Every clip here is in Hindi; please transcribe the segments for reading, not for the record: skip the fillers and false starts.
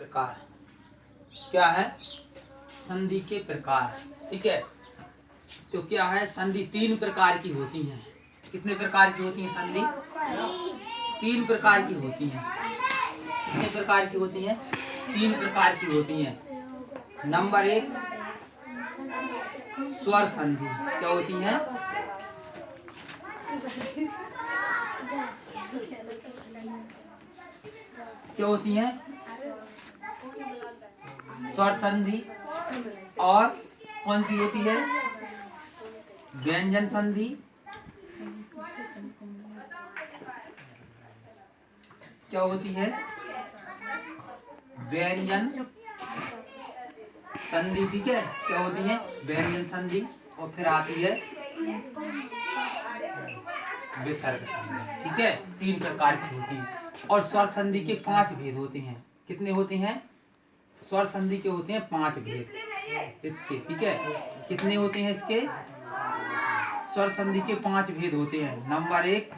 प्रकार। क्या है? संधि के प्रकार। ठीक है, तो क्या है, संधि 3 प्रकार की होती हैं। कितने प्रकार की होती हैं संधि? 3 प्रकार की होती हैं। कितने प्रकार की होती हैं? 3 प्रकार की होती हैं। नंबर 1 स्वर संधि। क्या होती हैं? क्या होती हैं? स्वर संधि। और कौन सी होती है? व्यंजन संधि। क्या होती है? व्यंजन संधि। ठीक है, क्या होती है? व्यंजन संधि। और फिर आती है विसर्ग संधि। ठीक है, 3 प्रकार की होती है। और स्वर संधि के 5 भेद होते हैं। कितने होते हैं? स्वर संधि के होते हैं 5 भेद इसके। ठीक है, कितने होते हैं इसके? स्वर संधि के 5 भेद होते हैं। नंबर 1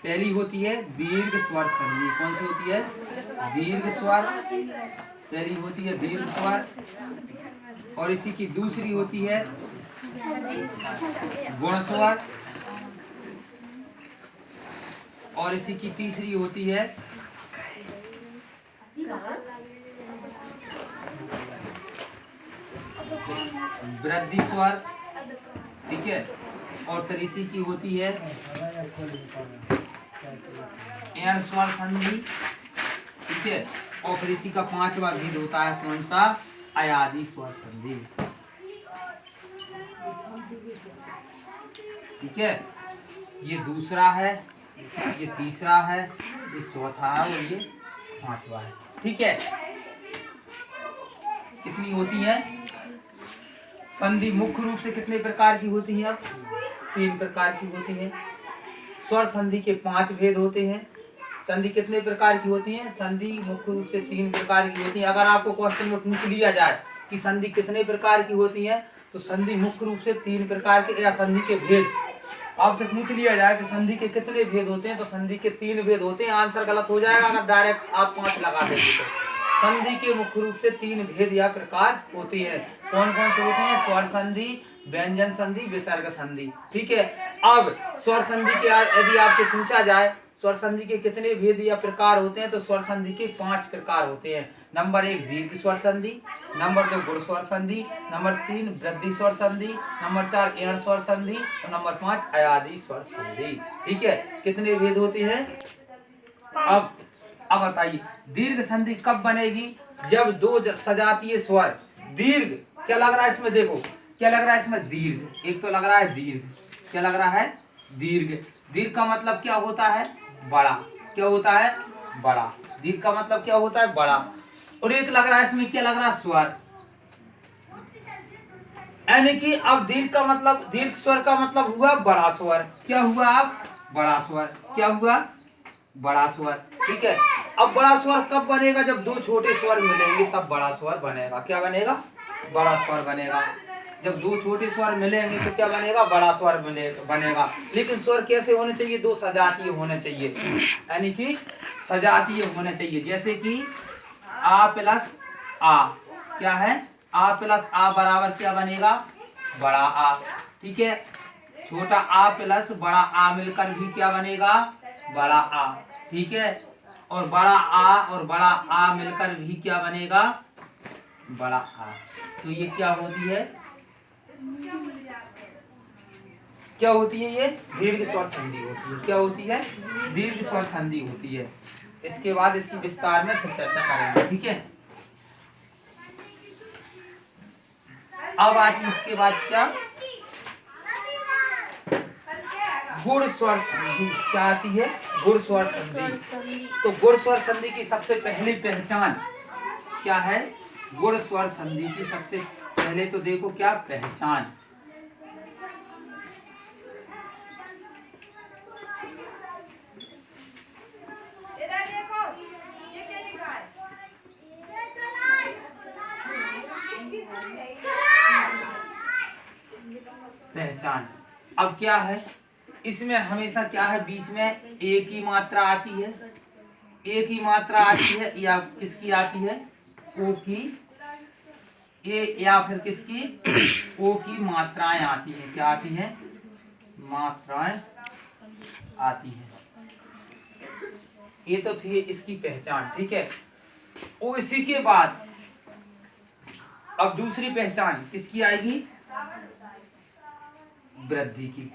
पहली होती है दीर्घ स्वर संधि। कौन सी होती है? दीर्घ स्वर। पहली होती है दीर्घ स्वर। और इसी की दूसरी होती है गुण स्वर। और इसी की तीसरी होती है वृद्धि स्वर। ठीक है, और फिर इसी की होती है एण स्वर संधि। ठीक है, और फिर इसी का 5वां भेद होता है कौन सा? अयादी स्वर संधि। ठीक है, ये दूसरा है, ये तीसरा है, ये चौथा है और ये 5वां है। ठीक है, कितनी होती है संधि? मुख्य रूप से कितने प्रकार की होती है? अब 3 प्रकार की होती है। स्वर संधि के 5 भेद होते हैं। संधि कितने प्रकार की होती है? संधि मुख्य रूप से 3 प्रकार की होती है। अगर आपको क्वेश्चन में पूछ लिया जाए कि संधि कितने प्रकार की होती है, तो संधि मुख्य रूप से 3 प्रकार के, या संधि के भेद आपसे पूछ लिया जाए कि संधि के कितने भेद होते हैं, तो संधि के 3 भेद होते हैं। आंसर गलत हो जाएगा अगर डायरेक्ट आप 5 लगा देंगे तो। संधि के मुख्य रूप से 3 भेद या प्रकार होती है। कौन कौन से होती हैं? स्वर संधि, व्यंजन संधि, विसर्ग संधि। ठीक है, अब स्वर संधि के यदि आपसे पूछा जाए स्वर संधि के कितने भेद या प्रकार होते हैं, तो स्वर संधि के 5 प्रकार होते हैं। नंबर 1 दीर्घ स्वर संधि। नंबर 2 गुण स्वर संधि। नंबर 3 वृद्धि स्वर संधि। नंबर 4 एण स्वर संधि। और नंबर 5 अयादी स्वर संधि। ठीक है, कितने भेद होते हैं? अब बताइए दीर्घ संधि कब बनेगी? जब 2 सजातीय स्वर दीर्घ, क्या लग रहा है इसमें? देखो क्या लग रहा है इसमें? दीर्घ। एक तो लग रहा है दीर्घ। क्या लग रहा है? दीर्घ। दीर्घ का मतलब क्या होता है? बड़ा। क्या होता है? बड़ा। दीर्घ का मतलब क्या होता है? बड़ा। और एक लग रहा है इसमें, क्या लग रहा है? स्वर। यानी कि अब दीर्घ का मतलब, दीर्घ स्वर का मतलब हुआ बड़ा स्वर। क्या हुआ? अब बड़ा स्वर। क्या हुआ? बड़ा स्वर। ठीक है, अब बड़ा स्वर कब बनेगा? जब 2 छोटे स्वर मिलेंगे तब बड़ा स्वर बनेगा। क्या बनेगा? बड़ा स्वर बनेगा। जब 2 छोटे स्वर मिलेंगे तो क्या बनेगा? बड़ा स्वर बनेगा। लेकिन स्वर कैसे होने चाहिए? 2 सजातीय होने चाहिए, यानी कि सजातीय होने चाहिए। जैसे कि आ प्लस आ। क्या है? आ प्लस आ बराबर क्या बनेगा? बड़ा आ। ठीक है, छोटा आ प्लस बड़ा आ मिलकर भी क्या बनेगा? बड़ा आ। ठीक है, और बड़ा आ और बड़ा आ मिलकर भी क्या बनेगा? बड़ा आ। तो ये क्या होती है? क्या होती है? ये दीर्घ स्वर संधि होती है। क्या होती है? दीर्घ स्वर संधि होती है। इसके बाद इसकी विस्तार में फिर चर्चा करेंगे। ठीक है, अब आती इसके बाद क्या? गुण स्वर संधि। क्या आती है? गुण स्वर संधि। तो गुण स्वर संधि की सबसे पहली पहचान क्या है? गुण स्वर संधि की सबसे पहले तो देखो क्या पहचान। पहचान अब क्या है? इसमें हमेशा क्या है? बीच में एक ही मात्रा आती है। ए की मात्रा आती है या किसकी आती है, ओ की, ए या फिर किसकी, ओ की मात्राएं आती हैं। क्या आती हैं, मात्राएं आती हैं। ये तो थी इसकी पहचान, ठीक है। और इसी के बाद अब दूसरी पहचान किसकी आएगी, वृद्धि की।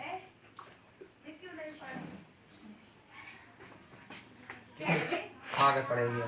आगे पढ़ेंगे।